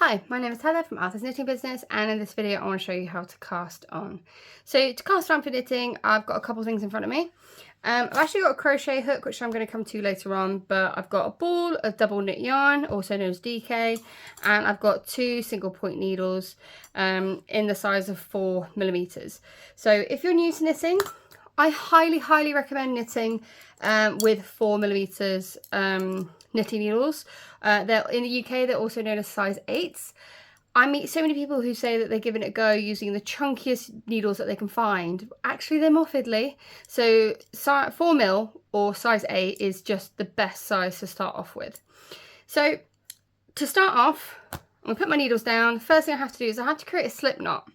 Hi, my name is Heather from Arthur's Knitting Business, and in this video I want to show you how to cast on. So to cast on for knitting, I've got a couple things in front of me. I've actually got a crochet hook, which I'm going to come to later on, but I've got a ball of double knit yarn, also known as DK, and I've got two single point needles in the size of 4mm. So if you're new to knitting, I highly recommend knitting with 4mm knitting needles. They're in the UK, they're also known as size 8s. I meet so many people who say that they're giving it a go using the chunkiest needles that they can find. Actually, they're more fiddly. So 4mm or size 8 is just the best size to start off with. So to start off, I'm gonna put my needles down. The first thing I have to do is I have to create a slip knot.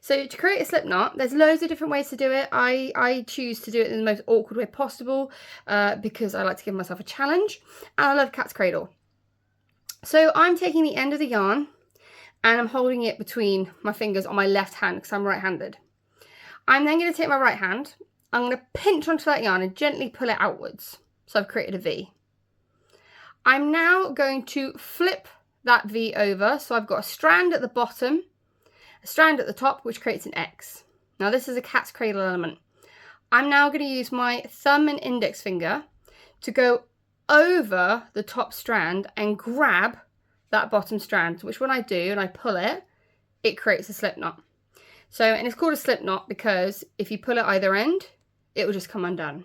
So to create a slip knot, there's loads of different ways to do it. I choose to do it in the most awkward way possible because I like to give myself a challenge, and I love cat's cradle. So I'm taking the end of the yarn and I'm holding it between my fingers on my left hand because I'm right-handed. I'm then going to take my right hand, I'm going to pinch onto that yarn and gently pull it outwards. So I've created a V. I'm now going to flip that V over, so I've got a strand at the bottom, a strand at the top, which creates an X. Now this is a cat's cradle element. I'm now going to use my thumb and index finger to go over the top strand and grab that bottom strand, which when I do and I pull it, it creates a slip knot. So, and it's called a slip knot because if you pull at either end, it will just come undone.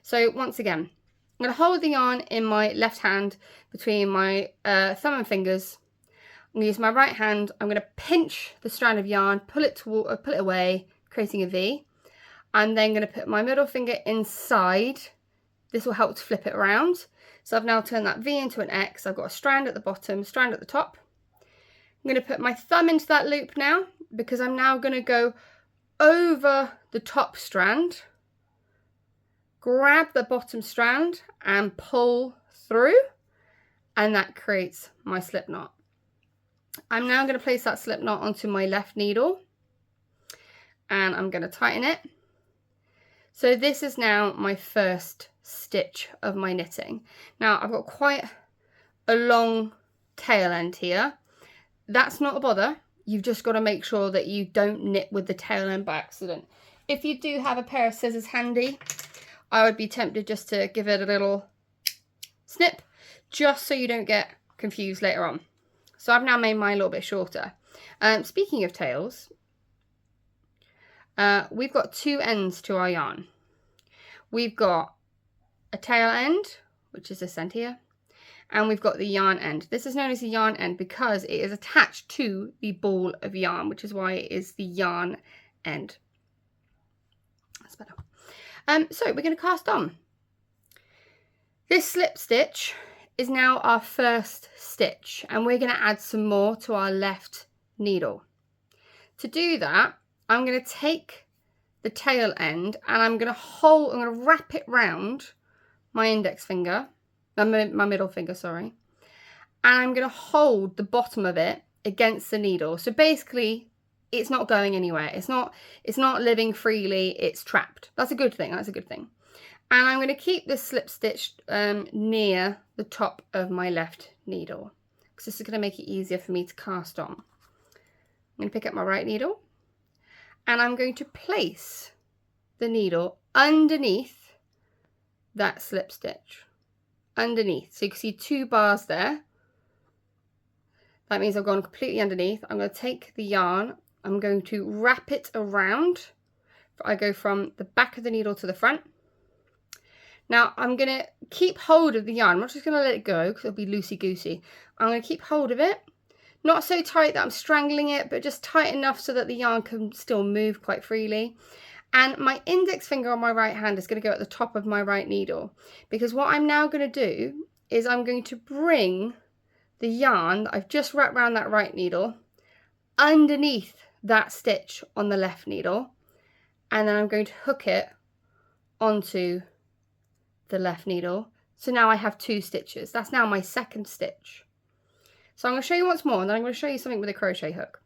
So once again, I'm going to hold the yarn in my left hand between my thumb and fingers. I'm going to use my right hand. I'm going to pinch the strand of yarn, pull it away, creating a V. I'm then going to put my middle finger inside. This will help to flip it around. So I've now turned that V into an X. I've got a strand at the bottom, strand at the top. I'm going to put my thumb into that loop now because I'm now going to go over the top strand, grab the bottom strand and pull through, and that creates my slip knot. I'm now going to place that slip knot onto my left needle and I'm going to tighten it. So this is now my first stitch of my knitting. Now I've got quite a long tail end here. That's not a bother. You've just got to make sure that you don't knit with the tail end by accident. If you do have a pair of scissors handy, I would be tempted just to give it a little snip, just so you don't get confused later on. So I've now made mine a little bit shorter. Speaking of tails, we've got two ends to our yarn. We've got a tail end, which is this end here, and we've got the yarn end. This is known as the yarn end because it is attached to the ball of yarn, which is why it is the yarn end. That's better. So we're going to cast on. This slip stitch is now our first stitch, and we're going to add some more to our left needle. To do that, I'm going to take the tail end and I'm going to wrap it round my index finger, my middle finger, sorry, and I'm going to hold the bottom of it against the needle. So basically, it's not going anywhere. It's not living freely. It's trapped. That's a good thing. That's a good thing. And I'm going to keep this slip stitch near the top of my left needle because this is going to make it easier for me to cast on. I'm going to pick up my right needle and I'm going to place the needle underneath that slip stitch. Underneath. So you can see two bars there. That means I've gone completely underneath. I'm going to take the yarn. I'm going to wrap it around. I go from the back of the needle to the front. Now I'm going to keep hold of the yarn. I'm not just going to let it go because it'll be loosey-goosey. I'm going to keep hold of it. Not so tight that I'm strangling it, but just tight enough so that the yarn can still move quite freely. And my index finger on my right hand is going to go at the top of my right needle. Because what I'm now going to do is I'm going to bring the yarn that I've just wrapped around that right needle underneath that stitch on the left needle. And then I'm going to hook it onto the left needle. So now I have two stitches. That's now my second stitch. So I'm going to show you once more, and then I'm going to show you something with a crochet hook.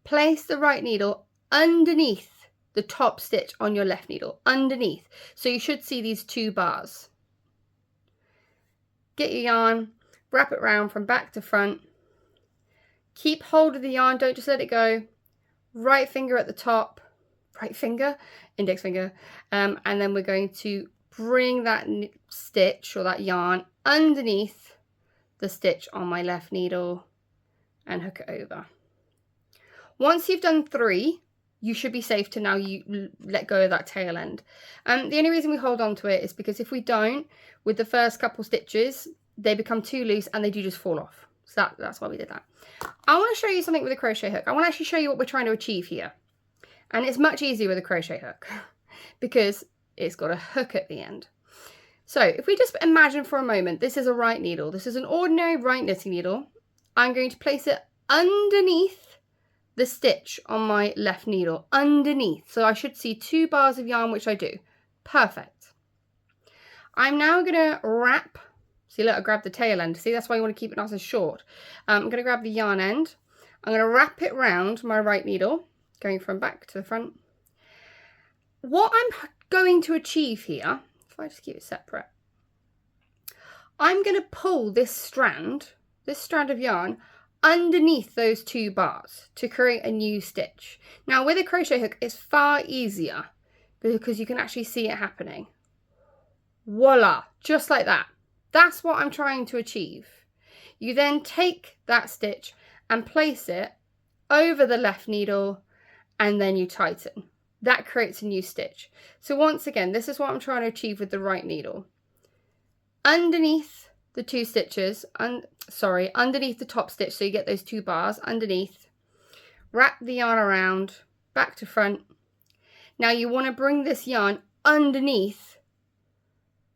Place the right needle underneath the top stitch on your left needle, underneath. So you should see these two bars. Get your yarn, wrap it around from back to front, Keep hold of the yarn, don't just let it go. Right finger at the top, right finger, index finger, and then we're going to bring that stitch or that yarn underneath the stitch on my left needle and hook it over. Once you've done 3, you should be safe to now you let go of that tail end. The only reason we hold on to it is because if we don't, with the first couple stitches, they become too loose and they do just fall off. So that's why we did that. I want to show you something with a crochet hook. I want to actually show you what we're trying to achieve here. And it's much easier with a crochet hook because it's got a hook at the end. So if we just imagine for a moment, this is a right needle. This is an ordinary right knitting needle. I'm going to place it underneath the stitch on my left needle, underneath. So I should see 2 bars of yarn, which I do. Perfect. I'm now going to wrap. See, look, I grabbed the tail end. See, that's why you want to keep it nice and short. I'm going to grab the yarn end. I'm going to wrap it round my right needle, going from back to the front. What I'm going to achieve here, if I just keep it separate, I'm going to pull this strand of yarn underneath those 2 bars to create a new stitch. Now with a crochet hook, it's far easier because you can actually see it happening. Voila, just like that. That's what I'm trying to achieve. You then take that stitch and place it over the left needle and then you tighten. That creates a new stitch. So once again, this is what I'm trying to achieve with the right needle. Underneath the 2 stitches, underneath the top stitch, so you get those 2 bars underneath, wrap the yarn around, back to front. Now you want to bring this yarn underneath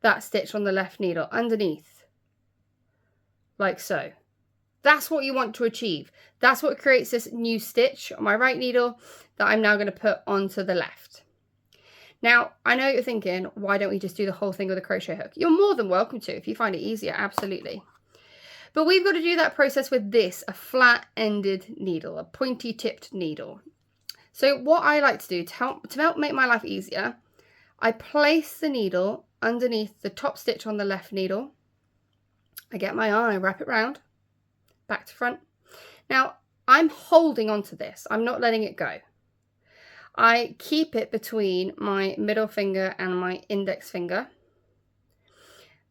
that stitch on the left needle, underneath, like so. That's what you want to achieve. That's what creates this new stitch on my right needle that I'm now going to put onto the left. Now, I know you're thinking, why don't we just do the whole thing with a crochet hook? You're more than welcome to if you find it easier, absolutely. But we've got to do that process with this, a flat-ended needle, a pointy-tipped needle. So what I like to do to help make my life easier, I place the needle underneath the top stitch on the left needle. I get my yarn, I wrap it round, back to front. Now, I'm holding onto this. I'm not letting it go. I keep it between my middle finger and my index finger.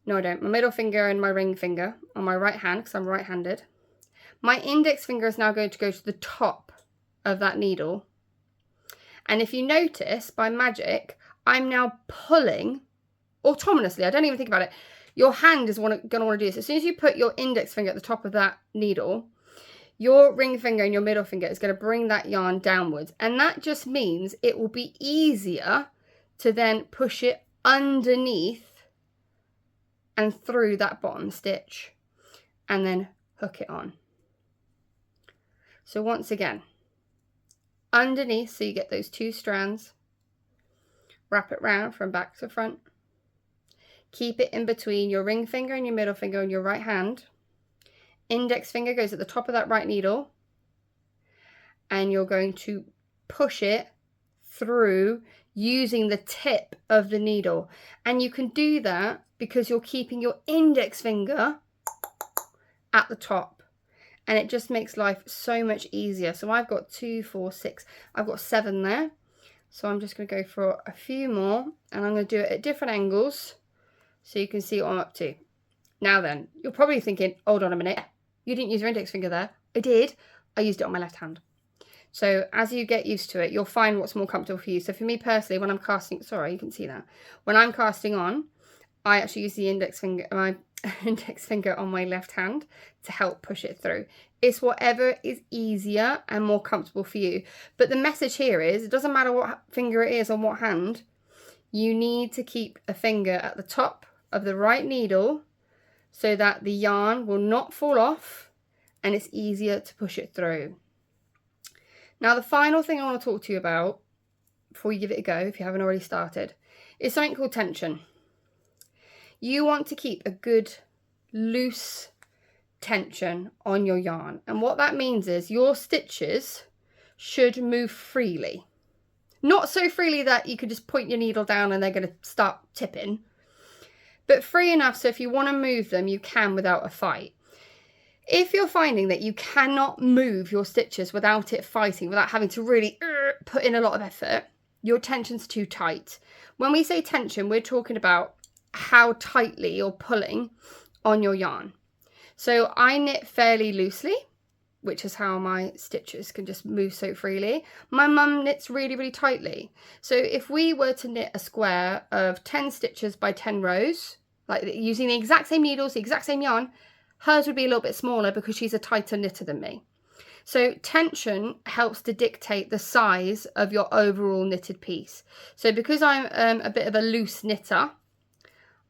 No, I don't. My middle finger and my ring finger on my right hand, because I'm right-handed. My index finger is now going to go to the top of that needle. And if you notice, by magic, I'm now pulling autonomously. I don't even think about it. Your hand is going to want to do this. As soon as you put your index finger at the top of that needle, your ring finger and your middle finger is going to bring that yarn downwards. And that just means it will be easier to then push it underneath and through that bottom stitch and then hook it on. So once again, underneath, so you get those 2 strands, wrap it round from back to front, keep it in between your ring finger and your middle finger and your right hand. Index finger goes at the top of that right needle and you're going to push it through using the tip of the needle. And you can do that because you're keeping your index finger at the top, and it just makes life so much easier. So I've got 2, 4, 6, I've got 7 there. So I'm just going to go for a few more and I'm going to do it at different angles so you can see what I'm up to. Now then, you're probably thinking, hold on a minute, you didn't use your index finger there. I did. I used it on my left hand. So as you get used to it, you'll find what's more comfortable for you. So for me personally, when I'm casting, sorry, you can see that. When I'm casting on, I actually use the index finger, my index finger on my left hand to help push it through. It's whatever is easier and more comfortable for you. But the message here is, it doesn't matter what finger it is on what hand, you need to keep a finger at the top of the right needle so that the yarn will not fall off and it's easier to push it through. Now the final thing I want to talk to you about before you give it a go, if you haven't already started, is something called tension. You want to keep a good loose tension on your yarn, and what that means is your stitches should move freely. Not so freely that you could just point your needle down and they're going to start tipping, but free enough so if you want to move them, you can without a fight. If you're finding that you cannot move your stitches without it fighting, without having to really put in a lot of effort, your tension's too tight. When we say tension, we're talking about how tightly you're pulling on your yarn. So I knit fairly loosely, which is how my stitches can just move so freely. My mum knits really, really tightly. So if we were to knit a square of 10 stitches by 10 rows, like using the exact same needles, the exact same yarn, hers would be a little bit smaller because she's a tighter knitter than me. So tension helps to dictate the size of your overall knitted piece. So because I'm a bit of a loose knitter,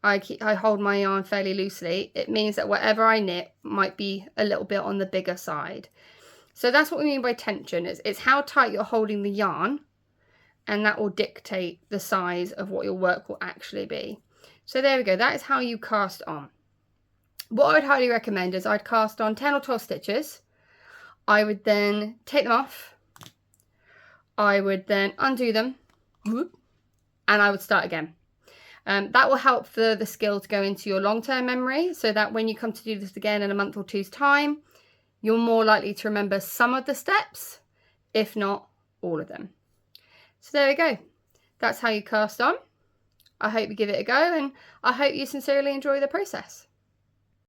I hold my yarn fairly loosely. It means that whatever I knit might be a little bit on the bigger side. So that's what we mean by tension. It's how tight you're holding the yarn, and that will dictate the size of what your work will actually be. So there we go. That is how you cast on. What I would highly recommend is I'd cast on 10 or 12 stitches. I would then take them off. I would then undo them, and I would start again. That will help for the skill to go into your long-term memory, so that when you come to do this again in a month or two's time, you're more likely to remember some of the steps, if not all of them. So there we go. That's how you cast on. I hope you give it a go, and I hope you sincerely enjoy the process.